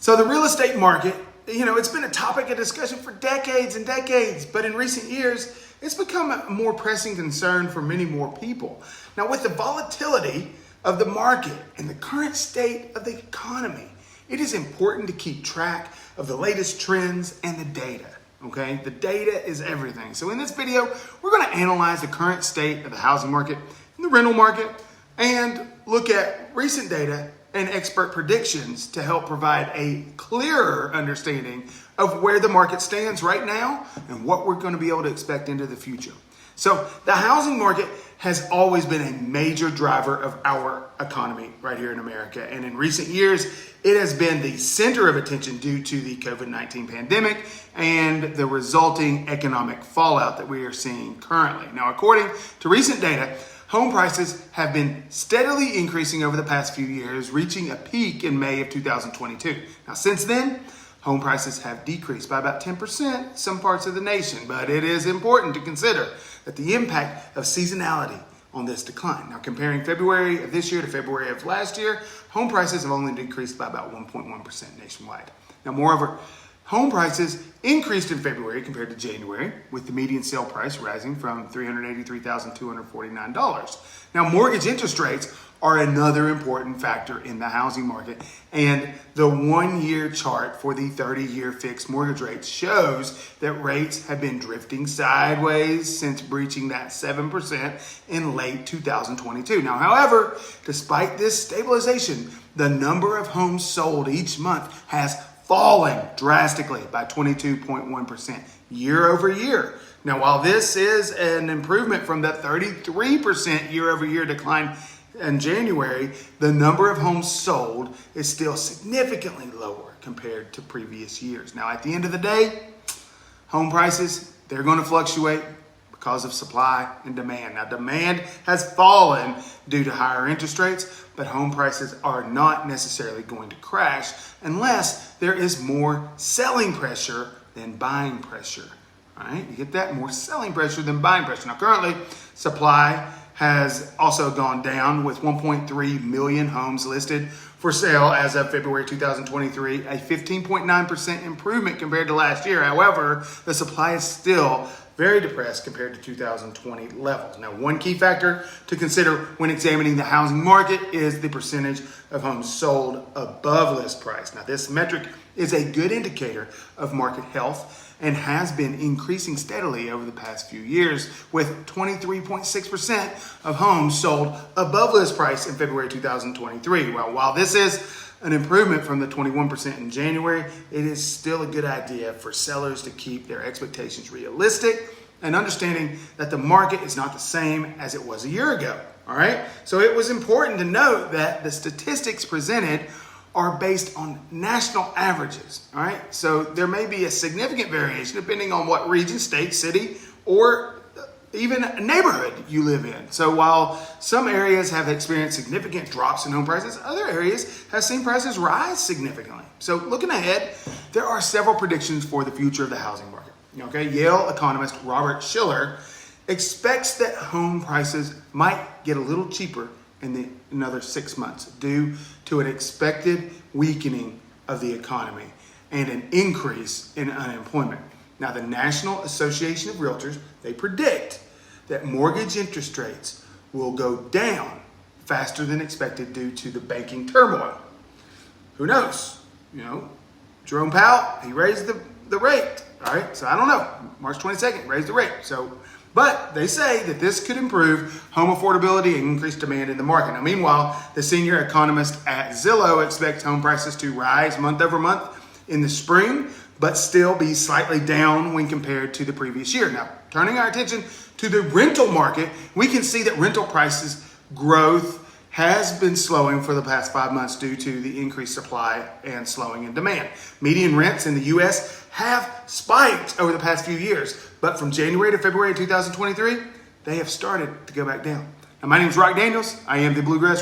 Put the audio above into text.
So the real estate market, it's been a topic of discussion for decades and decades, but in recent years, it's become a more pressing concern for many more people. Now, with the volatility of the market and the current state of the economy, it is important to keep track of the latest trends and the data. Okay, the data is everything. So in this video, we're going to analyze the current state of the housing market and the rental market and look at recent data and expert predictions to help provide a clearer understanding of where the market stands right now and what we're going to be able to expect into the future. So the housing market has always been a major driver of our economy right here in America. And in recent years, it has been the center of attention due to the COVID-19 pandemic and the resulting economic fallout that we are seeing currently. Now, according to recent data, home prices have been steadily increasing over the past few years, reaching a peak in May of 2022. Now, since then, home prices have decreased by about 10% in some parts of the nation, but it is important to consider that the impact of seasonality on this decline. Now, comparing February of this year to February of last year, home prices have only decreased by about 1.1% nationwide. Now, moreover, home prices increased in February compared to January, with the median sale price rising from $383,249. Now, mortgage interest rates are another important factor in the housing market, and the one-year chart for the 30-year fixed mortgage rate shows that rates have been drifting sideways since breaching that 7% in late 2022. Now, however, despite this stabilization, the number of homes sold each month has falling drastically by 22.1% year over year. Now, while this is an improvement from the 33% year over year decline in January, the number of homes sold is still significantly lower compared to previous years. Now, at the end of the day, home prices, they're going to fluctuate because of supply and demand. Now, demand has fallen due to higher interest rates, but home prices are not necessarily going to crash unless there is more selling pressure than buying pressure. All right, you get that? More selling pressure than buying pressure. Now, currently, supply has also gone down with 1.3 million homes listed for sale as of February 2023, a 15.9% improvement compared to last year. However, the supply is still very depressed compared to 2020 levels. Now, one key factor to consider when examining the housing market is the percentage of homes sold above list price. Now, this metric is a good indicator of market health and has been increasing steadily over the past few years, with 23.6% of homes sold above list price in February 2023. Well, while this is an improvement from the 21% in January, it is still a good idea for sellers to keep their expectations realistic and understanding that the market is not the same as it was a year ago. All right. So it was important to note that the statistics presented are based on national averages. All right. So there may be a significant variation depending on what region, state, city, or even neighborhood you live in. So while some areas have experienced significant drops in home prices, other areas have seen prices rise significantly. So looking ahead, there are several predictions for the future of the housing market. Okay, Yale economist Robert Shiller expects that home prices might get a little cheaper in another 6 months due to an expected weakening of the economy and an increase in unemployment. Now, the National Association of Realtors, they predict that mortgage interest rates will go down faster than expected due to the banking turmoil. Who knows? Jerome Powell, he raised the rate. All right, so I don't know. March 22nd, raised the rate. But they say that this could improve home affordability and increase demand in the market. Now, meanwhile, the senior economist at Zillow expects home prices to rise month over month in the spring, but still be slightly down when compared to the previous year. Now, turning our attention to the rental market, we can see that rental prices growth has been slowing for the past 5 months due to the increased supply and slowing in demand. Median rents in the U.S. have spiked over the past few years, but from January to February 2023, they have started to go back down. Now, my name is Rock Daniels. I am the Bluegrass